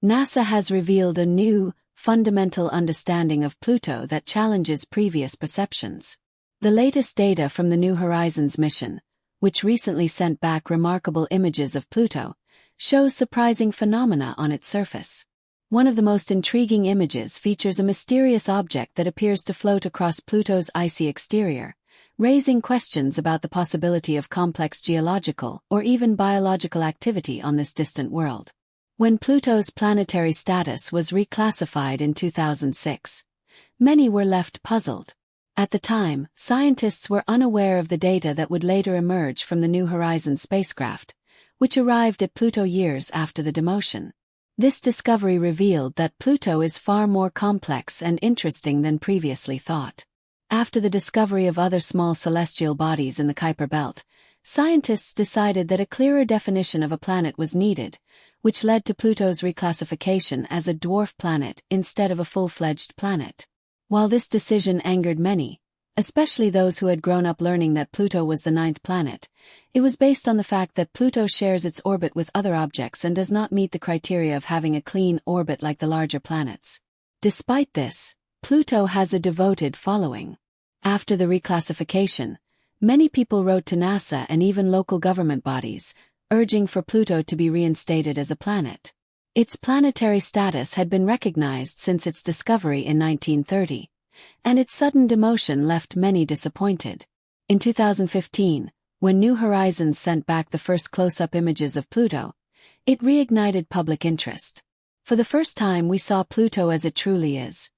NASA has revealed a new, fundamental understanding of Pluto that challenges previous perceptions. The latest data from the New Horizons mission, which recently sent back remarkable images of Pluto, shows surprising phenomena on its surface. One of the most intriguing images features a mysterious object that appears to float across Pluto's icy exterior, raising questions about the possibility of complex geological or even biological activity on this distant world. When Pluto's planetary status was reclassified in 2006, many were left puzzled. At the time, scientists were unaware of the data that would later emerge from the New Horizons spacecraft, which arrived at Pluto years after the demotion. This discovery revealed that Pluto is far more complex and interesting than previously thought. After the discovery of other small celestial bodies in the Kuiper belt, scientists decided that a clearer definition of a planet was needed, which led to Pluto's reclassification as a dwarf planet instead of a full-fledged planet. While this decision angered many, especially those who had grown up learning that Pluto was the ninth planet, it was based on the fact that Pluto shares its orbit with other objects and does not meet the criteria of having a clean orbit like the larger planets. Despite this, Pluto has a devoted following. After the reclassification, many people wrote to NASA and even local government bodies, urging for Pluto to be reinstated as a planet. Its planetary status had been recognized since its discovery in 1930, and its sudden demotion left many disappointed. In 2015, when New Horizons sent back the first close-up images of Pluto, it reignited public interest. For the first time we saw Pluto as it truly is,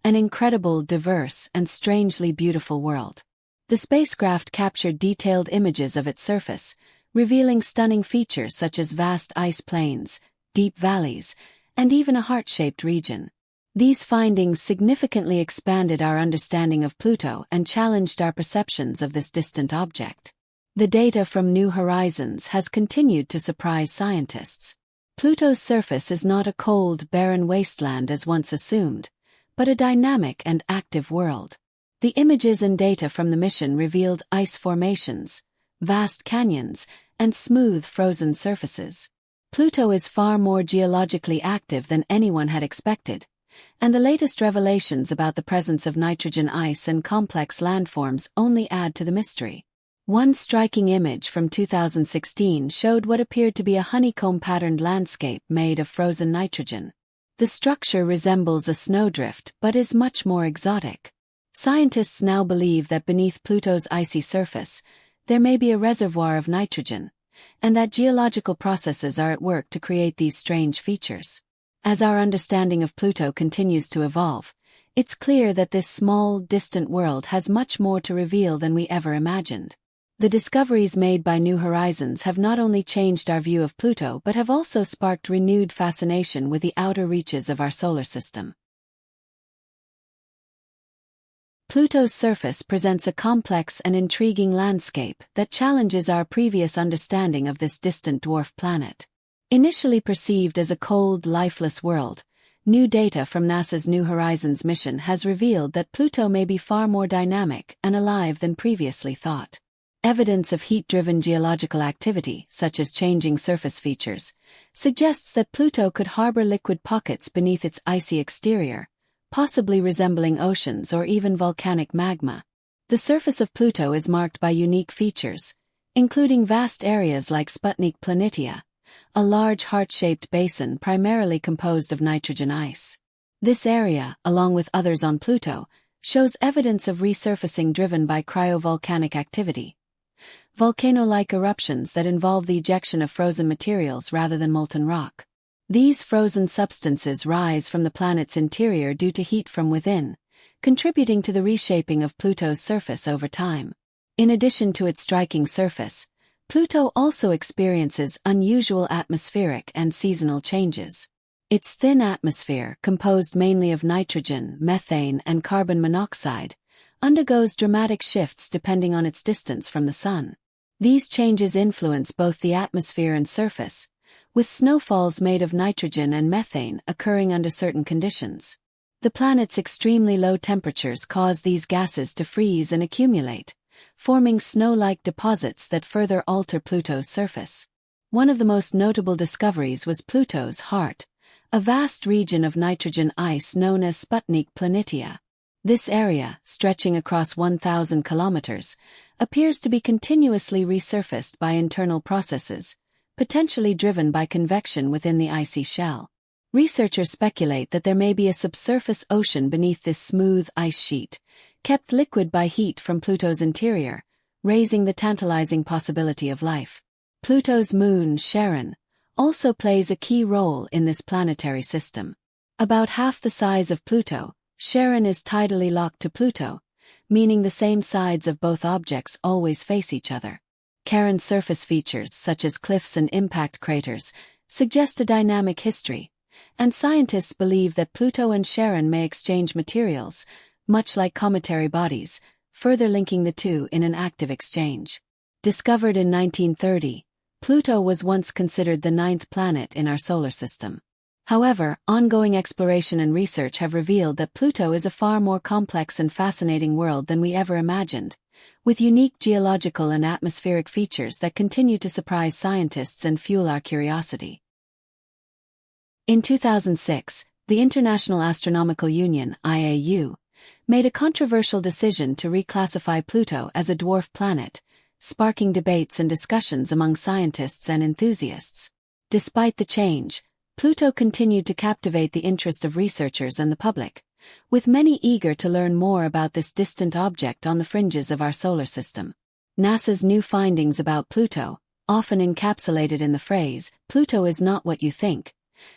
an incredible, diverse, and strangely beautiful world. The spacecraft captured detailed images of its surface, revealing stunning features such as vast ice plains, deep valleys, and even a heart-shaped region. These findings significantly expanded our understanding of Pluto and challenged our perceptions of this distant object. The data from New Horizons has continued to surprise scientists. Pluto's surface is not a cold, barren wasteland as once assumed, but a dynamic and active world. The images and data from the mission revealed ice formations, vast canyons, and smooth frozen surfaces. Pluto is far more geologically active than anyone had expected, and the latest revelations about the presence of nitrogen ice and complex landforms only add to the mystery. One striking image from 2016 showed what appeared to be a honeycomb-patterned landscape made of frozen nitrogen. The structure resembles a snowdrift but is much more exotic. Scientists now believe that beneath Pluto's icy surface, there may be a reservoir of nitrogen, and that geological processes are at work to create these strange features. As our understanding of Pluto continues to evolve, it's clear that this small, distant world has much more to reveal than we ever imagined. The discoveries made by New Horizons have not only changed our view of Pluto but have also sparked renewed fascination with the outer reaches of our solar system. Pluto's surface presents a complex and intriguing landscape that challenges our previous understanding of this distant dwarf planet. Initially perceived as a cold, lifeless world, new data from NASA's New Horizons mission has revealed that Pluto may be far more dynamic and alive than previously thought. Evidence of heat-driven geological activity, such as changing surface features, suggests that Pluto could harbor liquid pockets beneath its icy exterior, possibly resembling oceans or even volcanic magma. The surface of Pluto is marked by unique features, including vast areas like Sputnik Planitia, a large heart-shaped basin primarily composed of nitrogen ice. This area, along with others on Pluto, shows evidence of resurfacing driven by cryovolcanic activity, volcano-like eruptions that involve the ejection of frozen materials rather than molten rock. These frozen substances rise from the planet's interior due to heat from within, contributing to the reshaping of Pluto's surface over time. In addition to its striking surface, Pluto also experiences unusual atmospheric and seasonal changes. Its thin atmosphere, composed mainly of nitrogen, methane, and carbon monoxide, undergoes dramatic shifts depending on its distance from the Sun. These changes influence both the atmosphere and surface, with snowfalls made of nitrogen and methane occurring under certain conditions. The planet's extremely low temperatures cause these gases to freeze and accumulate, forming snow-like deposits that further alter Pluto's surface. One of the most notable discoveries was Pluto's heart, a vast region of nitrogen ice known as Sputnik Planitia. This area, stretching across 1,000 kilometers, appears to be continuously resurfaced by internal processes, potentially driven by convection within the icy shell. Researchers speculate that there may be a subsurface ocean beneath this smooth ice sheet, kept liquid by heat from Pluto's interior, raising the tantalizing possibility of life. Pluto's moon, Charon, also plays a key role in this planetary system. About half the size of Pluto, Charon is tidally locked to Pluto, meaning the same sides of both objects always face each other. Charon's surface features, such as cliffs and impact craters, suggest a dynamic history, and scientists believe that Pluto and Charon may exchange materials, much like cometary bodies, further linking the two in an active exchange. Discovered in 1930, Pluto was once considered the 9th planet in our solar system. However, ongoing exploration and research have revealed that Pluto is a far more complex and fascinating world than we ever imagined, with unique geological and atmospheric features that continue to surprise scientists and fuel our curiosity. In 2006, the International Astronomical Union (IAU) made a controversial decision to reclassify Pluto as a dwarf planet, sparking debates and discussions among scientists and enthusiasts. Despite the change, Pluto continued to captivate the interest of researchers and the public, with many eager to learn more about this distant object on the fringes of our solar system. NASA's new findings about Pluto, often encapsulated in the phrase, "Pluto is not what you think,"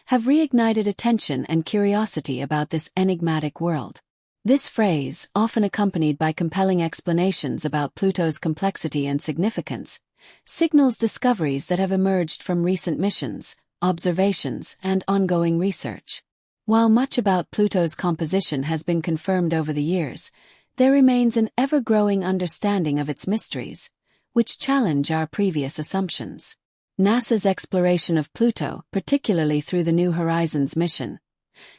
have reignited attention and curiosity about this enigmatic world. This phrase, often accompanied by compelling explanations about Pluto's complexity and significance, signals discoveries that have emerged from recent missions, observations, and ongoing research. While much about Pluto's composition has been confirmed over the years, there remains an ever-growing understanding of its mysteries, which challenge our previous assumptions. NASA's exploration of Pluto, particularly through the New Horizons mission,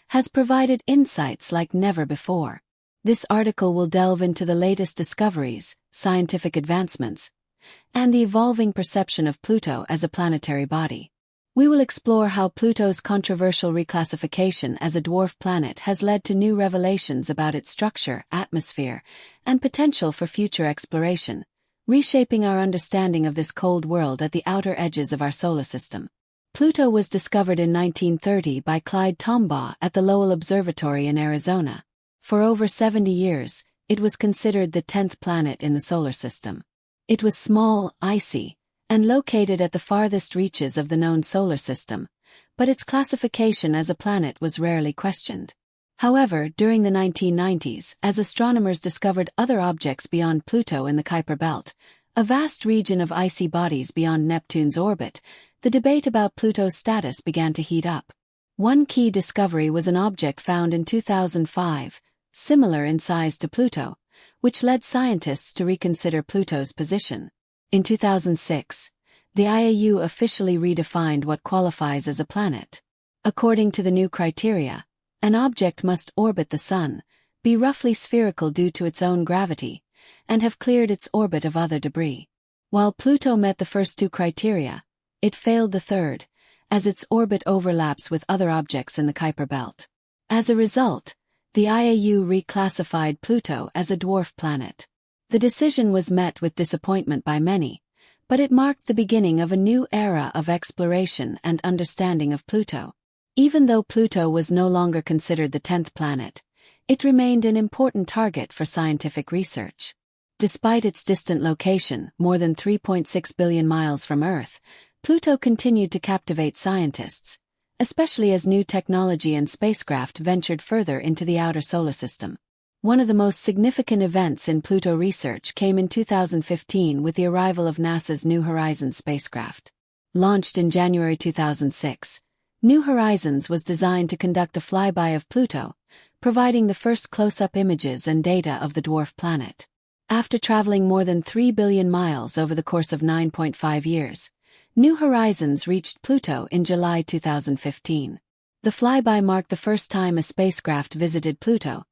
has provided insights like never before. This article will delve into the latest discoveries, scientific advancements, and the evolving perception of Pluto as a planetary body. We will explore how Pluto's controversial reclassification as a dwarf planet has led to new revelations about its structure, atmosphere, and potential for future exploration, reshaping our understanding of this cold world at the outer edges of our solar system. Pluto was discovered in 1930 by Clyde Tombaugh at the Lowell Observatory in Arizona. For over 70 years, it was considered the 10th planet in the solar system. It was small, icy, and located at the farthest reaches of the known solar system, but its classification as a planet was rarely questioned. However, during the 1990s, as astronomers discovered other objects beyond Pluto in the Kuiper Belt, a vast region of icy bodies beyond Neptune's orbit, the debate about Pluto's status began to heat up. One key discovery was an object found in 2005, similar in size to Pluto, which led scientists to reconsider Pluto's position. In 2006, the IAU officially redefined what qualifies as a planet. According to the new criteria, an object must orbit the Sun, be roughly spherical due to its own gravity, and have cleared its orbit of other debris. While Pluto met the first two criteria, it failed the third, as its orbit overlaps with other objects in the Kuiper Belt. As a result, the IAU reclassified Pluto as a dwarf planet. The decision was met with disappointment by many, but it marked the beginning of a new era of exploration and understanding of Pluto. Even though Pluto was no longer considered the 10th planet, it remained an important target for scientific research. Despite its distant location, more than 3.6 billion miles from Earth, Pluto continued to captivate scientists, especially as new technology and spacecraft ventured further into the outer solar system. One of the most significant events in Pluto research came in 2015 with the arrival of NASA's New Horizons spacecraft. Launched in January 2006, New Horizons was designed to conduct a flyby of Pluto, providing the first close-up images and data of the dwarf planet. After traveling more than 3 billion miles over the course of 9.5 years, New Horizons reached Pluto in July 2015. The flyby marked the first time a spacecraft visited Pluto,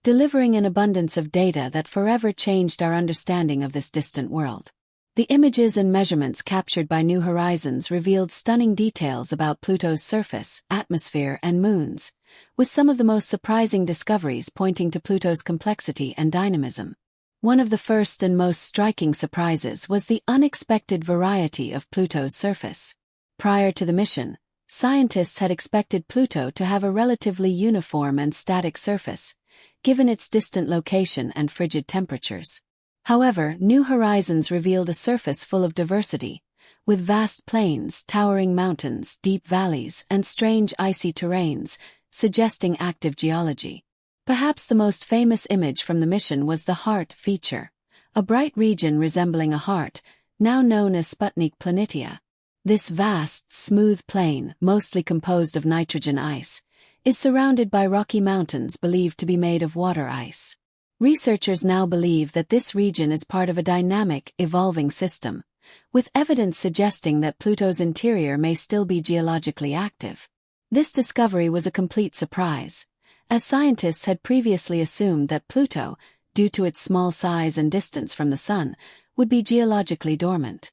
delivering an abundance of data that forever changed our understanding of this distant world. The images and measurements captured by New Horizons revealed stunning details about Pluto's surface, atmosphere, and moons, with some of the most surprising discoveries pointing to Pluto's complexity and dynamism. One of the first and most striking surprises was the unexpected variety of Pluto's surface. Prior to the mission, scientists had expected Pluto to have a relatively uniform and static surface, given its distant location and frigid temperatures. However, New Horizons revealed a surface full of diversity, with vast plains, towering mountains, deep valleys, and strange icy terrains, suggesting active geology. Perhaps the most famous image from the mission was the heart feature, a bright region resembling a heart, now known as Sputnik Planitia. This vast, smooth plain, mostly composed of nitrogen ice, is surrounded by rocky mountains believed to be made of water ice. Researchers now believe that this region is part of a dynamic, evolving system, with evidence suggesting that Pluto's interior may still be geologically active. This discovery was a complete surprise, as scientists had previously assumed that Pluto, due to its small size and distance from the Sun, would be geologically dormant.